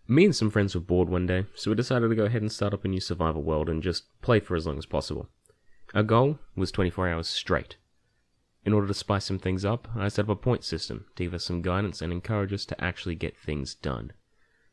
Me and some friends were bored one day, so we decided to go ahead and start up a new survival world and just play for as long as possible. Our goal was 24 hours straight. In order to spice some things up, I set up a point system to give us some guidance and encourage us to actually get things done.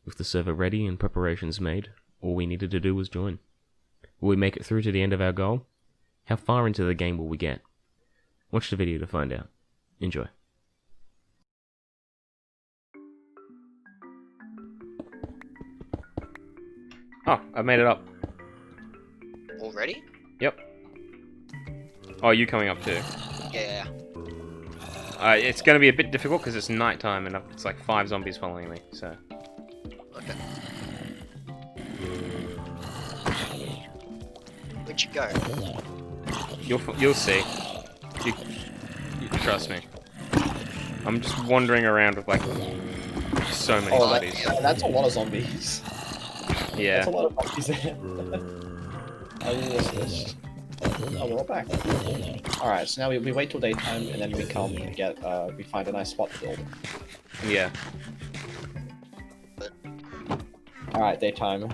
With the server ready and preparations made, all we needed to do was join. Will we make it through to the end of our goal? How far into the game will we get? Watch the video to find out. Enjoy. Oh, I made it up. Already? Yep. Oh, you coming up too? Yeah. It's going to be a bit difficult because it's nighttime and it's like 5 zombies following me, so... Okay. Where'd you go? You'll see. You trust me. I'm just wandering around with like so many bodies. That's a lot of zombies. Yeah. That's a lot of zombies there. Oh, we're all back. Alright, so now we wait till daytime and then we come and get we find a nice spot to build. Yeah. Alright, daytime.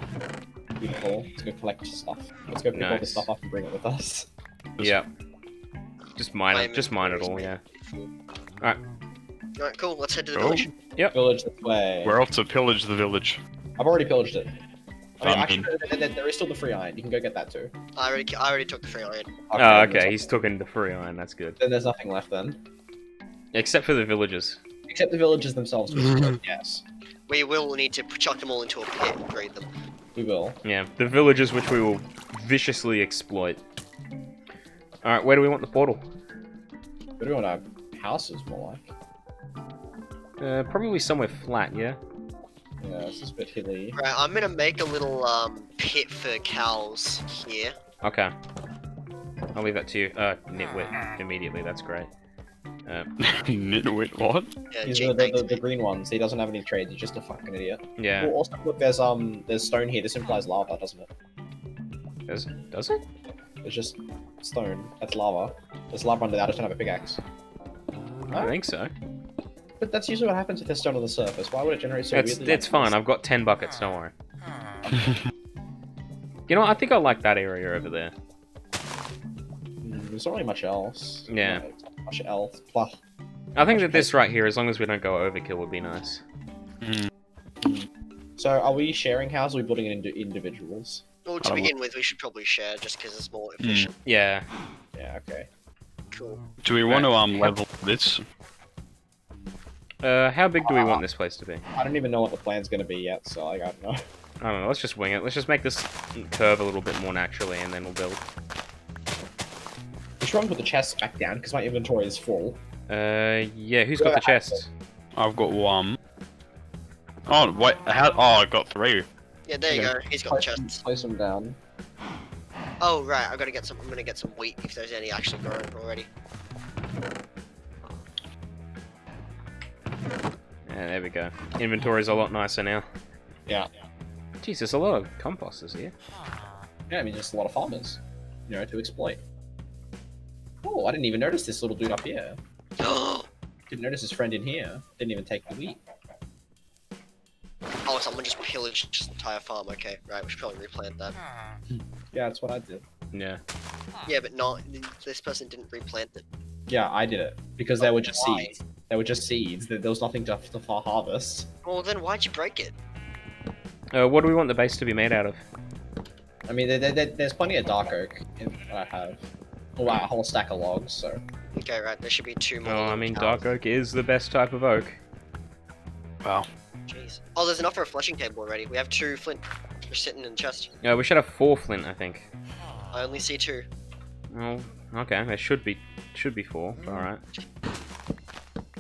Beautiful. Let's go collect stuff. Let's go pick all this stuff up and bring it with us. Yeah. Just mine it all, yeah. Alright. Alright, cool. Let's head to the village. Yep. Village this way. We're off to pillage the village. I've already pillaged it. Actually, there is still the free iron. You can go get that too. I already took the free iron. Okay, he's taken the free iron, that's good. Then there's nothing left then. Except for the villagers. Except the villagers themselves, which is good, yes. We will need to chuck them all into a pit and breed them. We will. Yeah, the villagers which we will viciously exploit. Alright, where do we want the portal? Where do we want our houses more like? Probably somewhere flat, yeah? Yeah, this is a bit hilly. Right, I'm gonna make a little pit for cows here. Okay. I'll leave that to you. Nitwit, immediately, that's great. Nitwit, what? Yeah, He's Jake the green ones. He doesn't have any trades. He's just a fucking idiot. Yeah. Oh, also, look, there's stone here. This implies lava, doesn't it? Does it? It's just stone. That's lava. There's lava under there. I just don't have a pickaxe. I think so. But that's usually what happens if there's stone on the surface. Why would it generate so weirdly? It's fine. I've got 10 buckets. Don't worry. You know what? I think I like that area over there. There's not really much else. Yeah. Not much else. Blah. I think that this right here, as long as we don't go overkill, would be nice. So, are we sharing houses or are we building it into individuals? Well, to begin with, we should probably share just because it's more efficient. Yeah. Yeah, okay. Cool. Do we want to level this? How big do we want this place to be? I don't even know what the plan's gonna be yet, so I don't know. I don't know, let's just wing it. Let's just make this curve a little bit more naturally, and then we'll build. We should probably put the chests back down, because my inventory is full. Yeah, who's got the chests? I've got one. Oh, wait, how? Oh, I got 3. Yeah, there you go. He's got the chests. Place them down. Oh right, I'm gonna get some wheat if there's any actually growing already. Yeah, there we go. Inventory's a lot nicer now. Yeah. Jeez, there's a lot of composters here. Yeah, I mean, just a lot of farmers, you know, to exploit. Oh, I didn't even notice this little dude up here. Didn't notice his friend in here. Didn't even take the wheat. Oh, someone just pillaged this entire farm. Okay, right, we should probably replant that. Yeah, that's what I did. Yeah. Yeah, but not this person didn't replant it. Yeah, I did it because they were just seeds. They were just seeds. There was nothing to harvest. Well, then why'd you break it? What do we want the base to be made out of? I mean, there's plenty of dark oak that I have. Oh wow, a whole stack of logs. So. Okay, right, there should be 2 more. Oh, I mean, cows. dark oak is the best type of oak. Wow. Jeez. Oh, there's enough for a fleshing table already. We have 2 flint. They're sitting in the chest. We should have 4 flint, I think. I only see 2. Oh, okay. There should be 4. All right.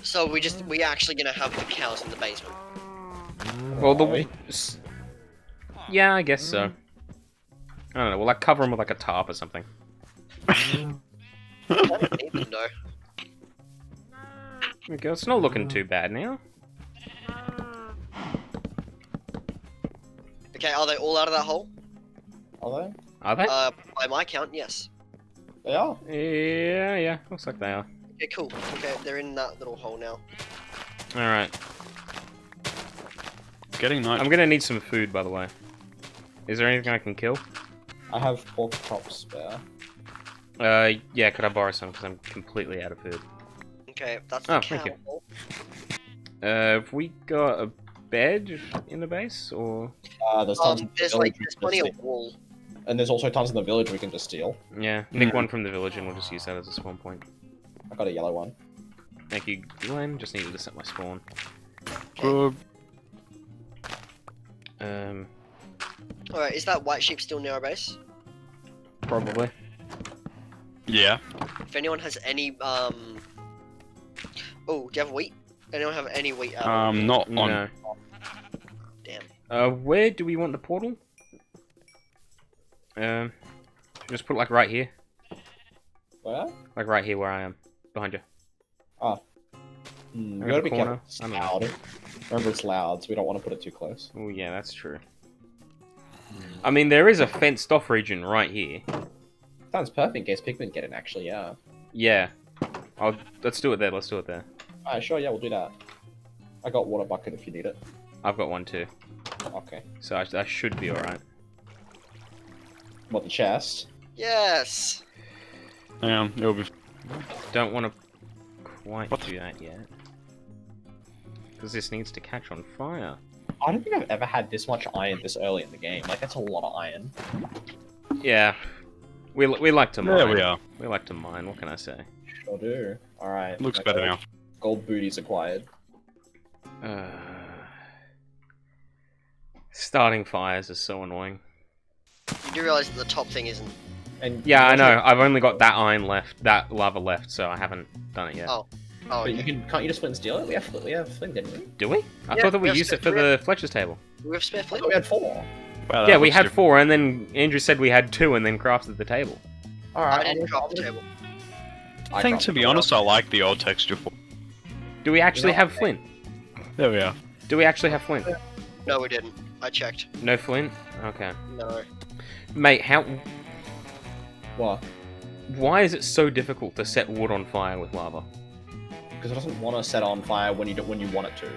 So we actually gonna have the cows in the basement. Well, yeah, I guess so. I don't know. We'll like cover them with like a tarp or something. I don't need them though. Okay, it's not looking too bad now. Okay, are they all out of that hole? Are they? Are they? By my count, yes. They are. Yeah. Looks like they are. Okay, cool. Okay, they're in that little hole now. All right. getting night. I'm gonna need some food, by the way. Is there anything I can kill? I have pork chops spare. Yeah, could I borrow some? Because I'm completely out of food. Okay, that's the Oh, cow. thank you. Have we got a bed in the base, or...? There's tons in the There's village we there's can plenty just of steal. wool. And there's also tons in the village we can just steal. Yeah, pick one from the village and we'll just use that as a spawn point. I got a yellow one. Thank you, Glenn. Just needed to set my spawn. Alright, is that white sheep still near our base? Probably. Yeah. If anyone has any, Oh, do you have wheat? Anyone have any wheat out? Not on. No. Damn. Where do we want the portal? Just put it like right here. Where? Like right here where I am. Behind you. We Around gotta the be careful. corner. It's I don't know. loud. Remember, it's loud, so we don't want to put it too close. Oh yeah, that's true. I mean, there is a fenced off region right here. Sounds perfect in case pigmen get in, actually, yeah. Yeah. Let's do it there, let's do it there. Alright, sure, yeah, we'll do that. I got water bucket if you need it. I've got one too. Okay. So I should be alright. What, the chest? Yes! Yeah, it'll be. Don't want to quite do that yet. Because this needs to catch on fire. I don't think I've ever had this much iron this early in the game. Like, that's a lot of iron. Yeah. We like to mine. There we are. We like to mine, what can I say? Sure do. Alright. Looks better now. Gold booties acquired. Starting fires is so annoying. You do realize that the top thing isn't... And Yeah, I know. I've only got that iron left, that lava left, so I haven't done it yet. Oh. But Okay. you can't you just flint and steal it? We have flint, didn't we? Do we? I Yeah, thought that we we have used it spare- for the Fletcher's table. We have spare I flint? thought we had 4. Wow, Yeah, we had 4, and then Andrew said we had 2, and then crafted the table. Alright, I didn't drop the table. I think, to be honest, I like the old texture for. Do we actually have flint? There we are. Do we actually have flint? No, we didn't. I checked. No flint? Okay. No. Mate, What? why is it so difficult to set wood on fire with lava? Because it doesn't want to set on fire when you want it to.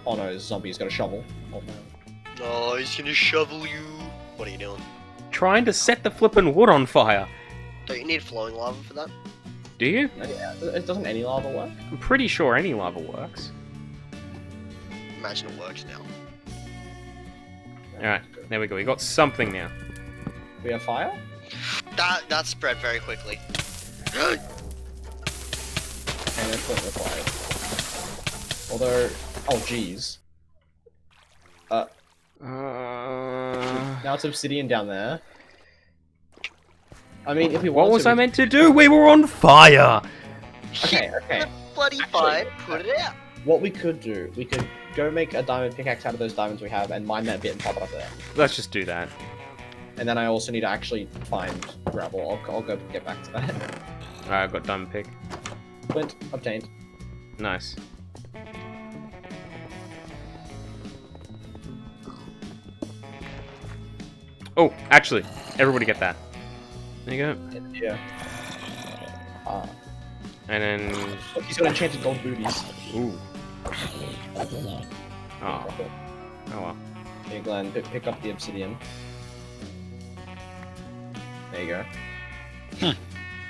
Oh no, zombie's got a shovel. Oh no. No, he's gonna shovel you. What are you doing? Trying to set the flippin' wood on fire. Don't you need flowing lava for that? Do you? It doesn't any lava work? I'm pretty sure any lava works. Imagine it works now. Alright, there we go. We got something now. We have fire? That spread very quickly. And it's flint required. Although, oh jeez. Now it's obsidian down there. I mean, if we What want was to, I meant to do? We were on fire! Okay. Bloody fire, put it out. What we could do, we could go make a diamond pickaxe out of those diamonds we have and mine that bit and pop it up there. Let's just do that. And then I also need to actually find gravel. I'll go get back to that. Alright, I've got diamond pick. Flint obtained. Nice. Oh, actually, everybody get that. There you go. Yeah. And then... Look, he's got enchanted gold booties. Ooh. Oh. Oh well. Here, Glenn, pick up the obsidian. There you go.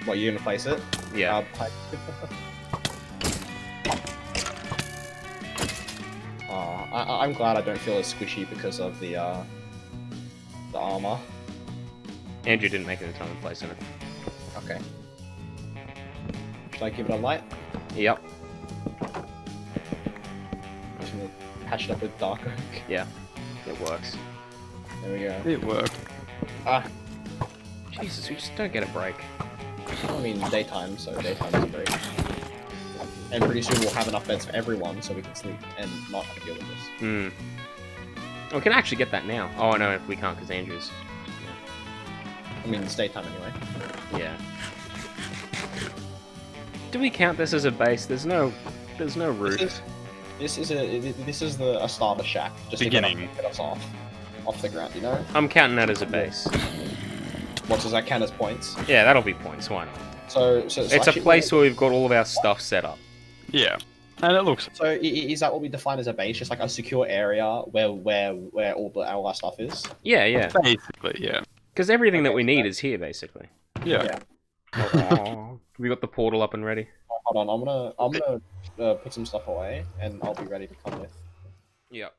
What, you gonna place it? Yeah. I'm glad I don't feel as squishy because of the armor. Andrew didn't make it a time and place in it. Okay. Should I give it a light? Yep. I'm just gonna patch it up with dark oak. Yeah. It works. There we go. It worked. Ah, Jesus, we just don't get a break. I mean daytime, so daytime is great. And pretty soon we'll have enough beds for everyone so we can sleep and not have to deal with this. Hmm. We can actually get that now. Oh no, we can't because Andrew's. I mean, it's daytime anyway. Yeah. Do we count this as a base? There's no roof. This is a starter shack. Just Beginning. to get us off the ground, you know. I'm counting that as a base. What does that count as points? Yeah, that'll be points. Why not? So It's a place where we've got all of our stuff set up. Yeah. And it looks. So is that what we define as a base? Just like a secure area where all our stuff is? Yeah. Basically, yeah. Because everything that Okay, we so need that- is here, basically. Yeah. We got the portal up and ready. Hold on, I'm gonna put some stuff away, and I'll be ready to come with. Yep.